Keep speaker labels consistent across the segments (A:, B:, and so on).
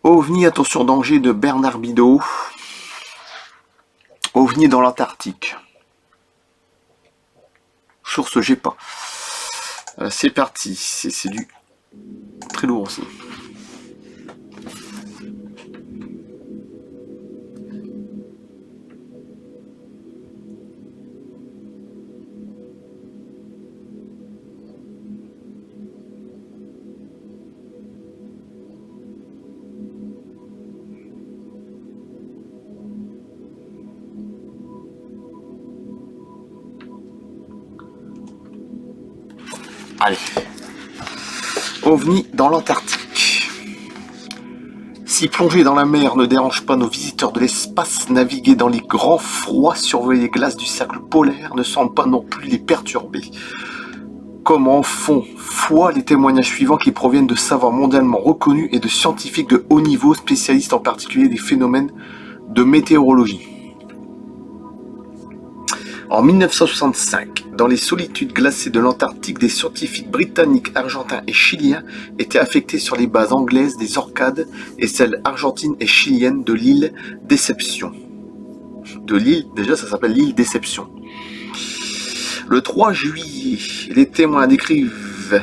A: OVNI, attention danger de Bernard Bidot. OVNI dans l'Antarctique. Source GEPA. C'est parti, c'est du très lourd aussi. Allez. OVNI dans l'Antarctique. Si plonger dans la mer ne dérange pas nos visiteurs de l'espace, naviguer dans les grands froids, surveiller les glaces du cercle polaire ne semble pas non plus les perturber. Comme en font foi les témoignages suivants qui proviennent de savants mondialement reconnus et de scientifiques de haut niveau, spécialistes en particulier des phénomènes de météorologie. En 1965, dans les solitudes glacées de l'Antarctique, des scientifiques britanniques, argentins et chiliens étaient affectés sur les bases anglaises des Orcades et celles argentines et chiliennes de l'île Déception. Déjà ça s'appelle l'île Déception. Le 3 juillet, les témoins décrivent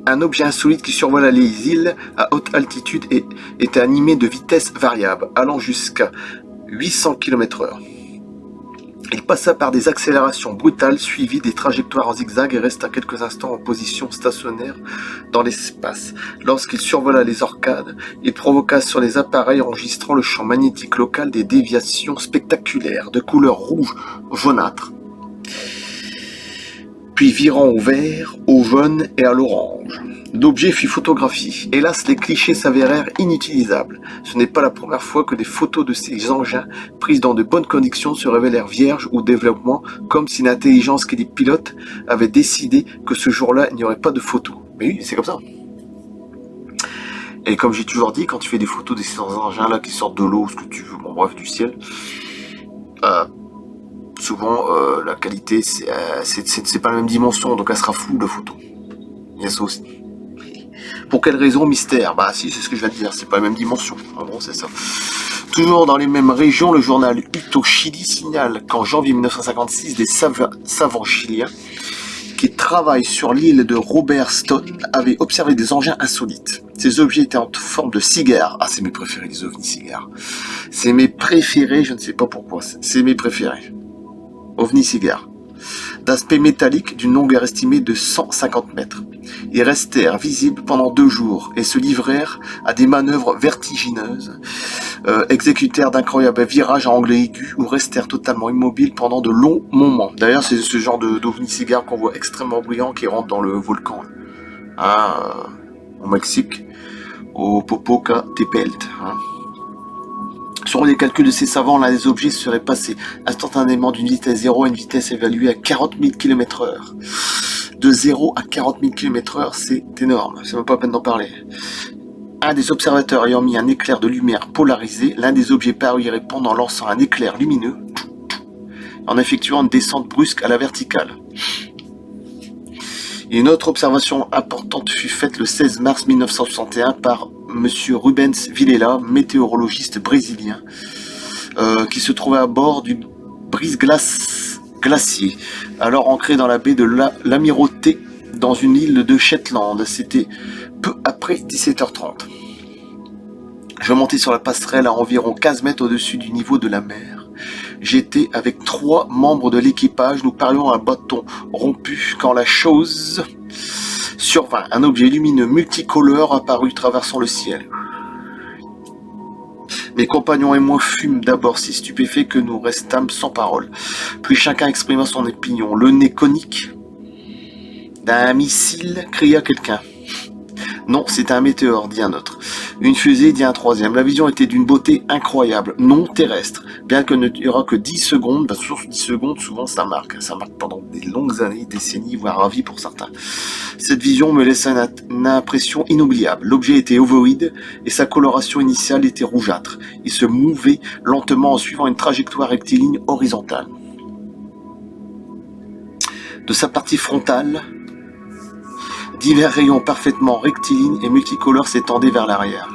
A: un objet insolite qui survola les îles à haute altitude et était animé de vitesses variables, allant jusqu'à 800 km/h. Il passa par des accélérations brutales suivies des trajectoires en zigzag et resta quelques instants en position stationnaire dans l'espace. Lorsqu'il survola les Orcades, il provoqua sur les appareils enregistrant le champ magnétique local des déviations spectaculaires de couleur rouge jaunâtre, puis virant au vert, au jaune et à l'orange. L'objet fut photographié. Hélas, les clichés s'avérèrent inutilisables. Ce n'est pas la première fois que des photos de ces engins, prises dans de bonnes conditions, se révélèrent vierges ou développement, comme si l'intelligence qui les pilote avait décidé que ce jour-là, il n'y aurait pas de photos. Mais oui, c'est comme ça. Et comme j'ai toujours dit, quand tu fais des photos de ces engins-là qui sortent de l'eau, ce que tu veux, bon bref, du ciel, souvent la qualité, c'est pas la même dimension, donc elle sera floue, la photo. Il y a ça aussi. Pour quelle raison? Mystère. Bah si, c'est ce que je viens de dire, c'est pas la même dimension. En gros, c'est ça. Toujours dans les mêmes régions, le journal Uto Chili signale qu'en janvier 1956, des savants chiliens qui travaillent sur l'île de Robert Stone avaient observé des engins insolites. Ces objets étaient en forme de cigares. Ah, c'est mes préférés, les ovnis cigares. C'est mes préférés, je ne sais pas pourquoi. C'est mes préférés. OVNI cigares. D'aspect métallique d'une longueur estimée de 150 mètres. Ils restèrent visibles pendant 2 jours et se livrèrent à des manœuvres vertigineuses, exécutèrent d'incroyables virages à angle aigu ou restèrent totalement immobiles pendant de longs moments. D'ailleurs, c'est ce genre d'ovni cigare qu'on voit extrêmement bruyant qui rentre dans le volcan. Au Mexique, au Popocatépetl. Selon les calculs de ces savants, l'un des objets serait passé instantanément d'une vitesse 0 à une vitesse évaluée à 40 000 km/h. De 0 à 40 000 km/h, c'est énorme, c'est même pas la peine d'en parler. Un des observateurs ayant mis un éclair de lumière polarisé, l'un des objets parut y répondre en lançant un éclair lumineux, en effectuant une descente brusque à la verticale. Et une autre observation importante fut faite le 16 mars 1961 par Monsieur Rubens Vilela, météorologiste brésilien, qui se trouvait à bord du brise-glace glacier, alors ancré dans la baie de l'Amirauté, dans une île de Shetland. C'était peu après 17h30. Je montais sur la passerelle à environ 15 mètres au-dessus du niveau de la mer. J'étais avec 3 membres de l'équipage, nous parlions à un bâton rompu quand la chose survint. Un objet lumineux multicolore apparut traversant le ciel. Mes compagnons et moi fûmes d'abord si stupéfaits que nous restâmes sans parole. Puis chacun exprima son opinion. Le nez conique d'un missile, cria quelqu'un. Non, c'est un météore, dit un autre. Une fusée, dit un troisième. La vision était d'une beauté incroyable, non terrestre. Bien qu'il n'y aura que 10 secondes, sur 10 secondes, souvent ça marque. Ça marque pendant des longues années, décennies, voire à vie pour certains. Cette vision me laissa une impression inoubliable. L'objet était ovoïde et sa coloration initiale était rougeâtre. Il se mouvait lentement en suivant une trajectoire rectiligne horizontale. De sa partie frontale, divers rayons parfaitement rectilignes et multicolores s'étendaient vers l'arrière.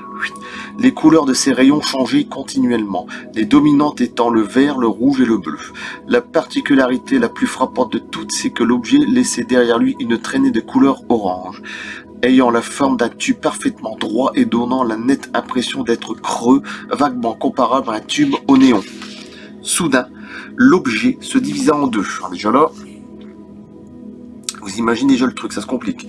A: Les couleurs de ces rayons changeaient continuellement, les dominantes étant le vert, le rouge et le bleu. La particularité la plus frappante de toutes, c'est que l'objet laissait derrière lui une traînée de couleur orange, ayant la forme d'un tube parfaitement droit et donnant la nette impression d'être creux, vaguement comparable à un tube au néon. Soudain, l'objet se divisa en deux. Alors déjà là, vous imaginez déjà le truc, ça se complique.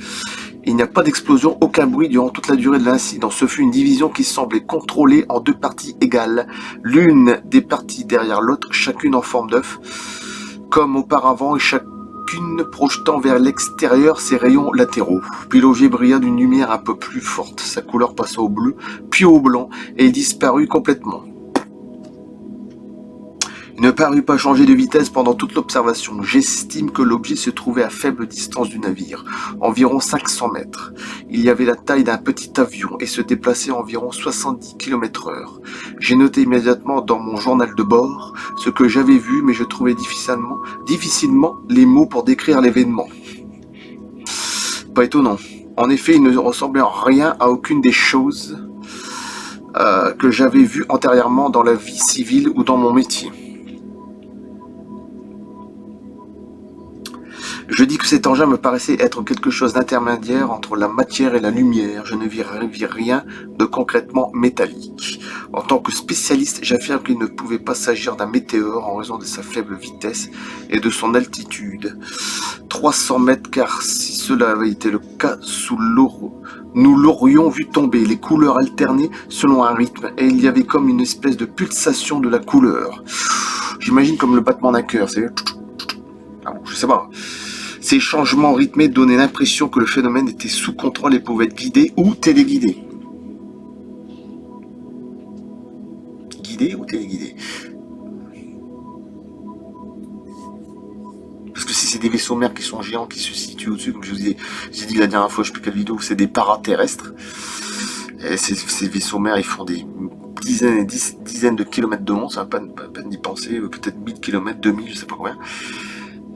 A: Il n'y a pas d'explosion, aucun bruit durant toute la durée de l'incident. Ce fut une division qui semblait contrôlée en deux parties égales, l'une des parties derrière l'autre, chacune en forme d'œuf, comme auparavant, et chacune projetant vers l'extérieur ses rayons latéraux. Puis l'objet brilla d'une lumière un peu plus forte. Sa couleur passa au bleu, puis au blanc, et il disparut complètement. Il ne parut pas changer de vitesse pendant toute l'observation. J'estime que l'objet se trouvait à faible distance du navire, environ 500 mètres. Il y avait la taille d'un petit avion et se déplaçait à environ 70 km/h. J'ai noté immédiatement dans mon journal de bord ce que j'avais vu, mais je trouvais difficilement les mots pour décrire l'événement. Pas étonnant. En effet, il ne ressemblait en rien à aucune des choses que j'avais vues antérieurement dans la vie civile ou dans mon métier. Je dis que cet engin me paraissait être quelque chose d'intermédiaire entre la matière et la lumière. Je ne vis rien de concrètement métallique. En tant que spécialiste, j'affirme qu'il ne pouvait pas s'agir d'un météore en raison de sa faible vitesse et de son altitude. 300 mètres, car si cela avait été le cas, nous l'aurions vu tomber. Les couleurs alternaient selon un rythme et il y avait comme une espèce de pulsation de la couleur. J'imagine comme le battement d'un cœur, c'est... je sais pas. Ces changements rythmés donnaient l'impression que le phénomène était sous contrôle et pouvait être guidé ou téléguidé. Guidé ou téléguidé. Parce que si c'est des vaisseaux mers qui sont géants, qui se situent au-dessus, comme je vous ai dit la dernière fois, je ne sais plus quelle vidéo, c'est des paraterrestres. Et ces vaisseaux mers, ils font des dizaines de kilomètres de long, ça va pas d'y penser, peut-être 1000 km, 2000, je sais pas combien.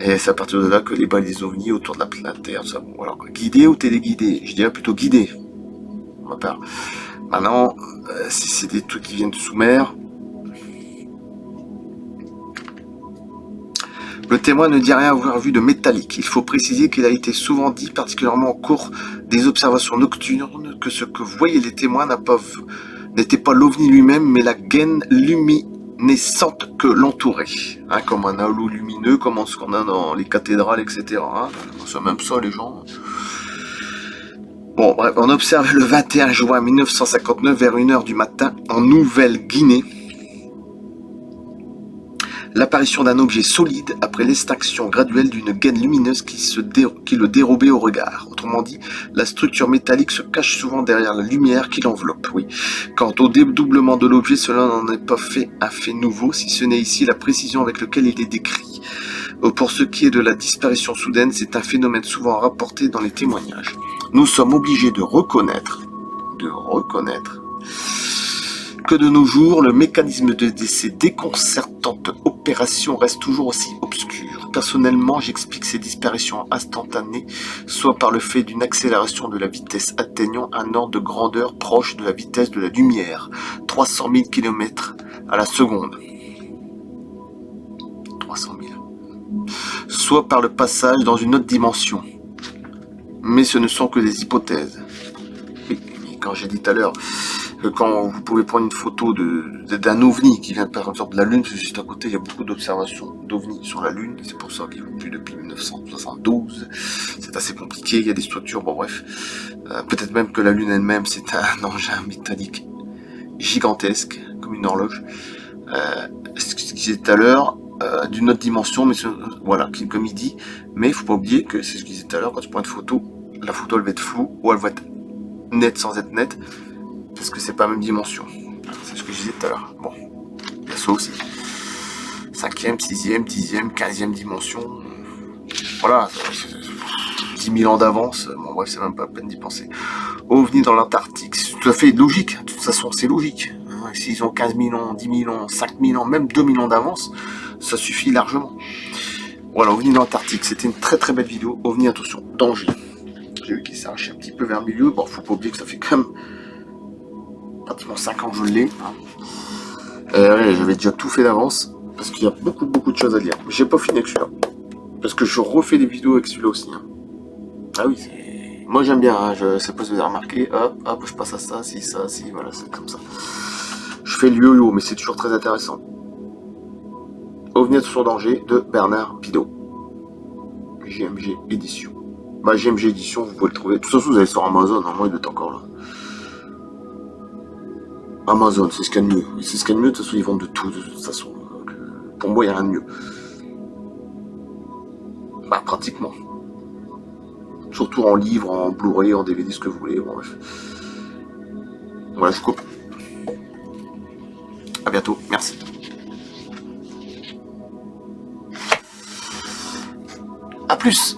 A: Et c'est à partir de là que les balles des ovnis autour de la planète Terre, ça. Bon, alors, guidé ou téléguidé? Je dirais plutôt guidé, pour ma part. Maintenant, si c'est des trucs qui viennent de sous-mer, le témoin ne dit rien avoir vu de métallique. Il faut préciser qu'il a été souvent dit, particulièrement au cours des observations nocturnes, que ce que voyaient les témoins n'était pas l'ovni lui-même, mais la gaine luminescente que l'entourait, hein, comme un halo lumineux, comme ce qu'on a dans les cathédrales, etc. Hein. C'est même ça, les gens. Bon, bref, on observe le 21 juin 1959 vers 1h du matin en Nouvelle-Guinée l'apparition d'un objet solide après l'extinction graduelle d'une gaine lumineuse qui le dérobait au regard. Autrement dit, la structure métallique se cache souvent derrière la lumière qui l'enveloppe. Oui. Quant au dédoublement de l'objet, cela n'en est pas fait un fait nouveau, si ce n'est ici la précision avec laquelle il est décrit. Pour ce qui est de la disparition soudaine, c'est un phénomène souvent rapporté dans les témoignages. Nous sommes obligés de reconnaître que de nos jours, le mécanisme de ces déconcertantes opérations reste toujours aussi obscur. Personnellement, j'explique ces disparitions instantanées, soit par le fait d'une accélération de la vitesse atteignant un ordre de grandeur proche de la vitesse de la lumière, 300 000 km à la seconde. 300 000. Soit par le passage dans une autre dimension. Mais ce ne sont que des hypothèses. Oui, quand j'ai dit tout à l'heure, quand vous pouvez prendre une photo d'un ovni qui vient par exemple de la Lune, parce que juste à côté il y a beaucoup d'observations d'ovnis sur la Lune, c'est pour ça qu'ils ne vont plus depuis 1972, c'est assez compliqué, il y a des structures, bon bref, peut-être même que la Lune elle-même c'est un engin métallique gigantesque, comme une horloge, ce que je disais tout à l'heure, d'une autre dimension, mais voilà, comme il dit, mais il ne faut pas oublier que c'est ce que je disais tout à l'heure, quand tu prends une photo, la photo elle va être floue, ou elle va être nette sans être nette, parce que c'est pas la même dimension. C'est ce que je disais tout à l'heure. Bon, il y a ça aussi. 5e, 6e, 10e, 15e dimension. Voilà, 10 000 ans d'avance. Bon, bref, c'est même pas la peine d'y penser. OVNI dans l'Antarctique, c'est tout à fait logique. De toute façon, c'est logique. S'ils ont 15 000 ans, 10 000 ans, 5 000 ans, même 2 000 ans d'avance, ça suffit largement. Voilà, OVNI dans l'Antarctique. C'était une très très belle vidéo. OVNI, attention, danger. J'ai vu qu'il s'est arraché un petit peu vers le milieu. Bon, faut pas oublier que ça fait quand même pratiquement 5 ans que je l'ai. Ouais, j'avais déjà tout fait d'avance, parce qu'il y a beaucoup de choses à lire. Mais j'ai pas fini avec celui-là. Parce que je refais des vidéos avec celui-là aussi. Hein. Ah oui, moi j'aime bien, hein, je sais pas si vous avez remarqué, hop, je passe à ça, si, voilà, c'est comme ça. Je fais le yo-yo, mais c'est toujours très intéressant. OVNI sur danger de Bernard Pinault. JMG édition. Bah JMG édition, vous pouvez le trouver. De toute façon, vous allez sur Amazon, hein, moi il est encore là. Amazon, c'est ce qu'il y a de mieux. C'est ce qu'il y a de mieux, de toute façon, ils vendent de tout, de toute façon. Donc, pour moi, il n'y a rien de mieux. Bah pratiquement. Surtout en livre, en Blu-ray, en DVD, ce que vous voulez. Bon, bref. Voilà, je coupe. À bientôt, merci. À plus.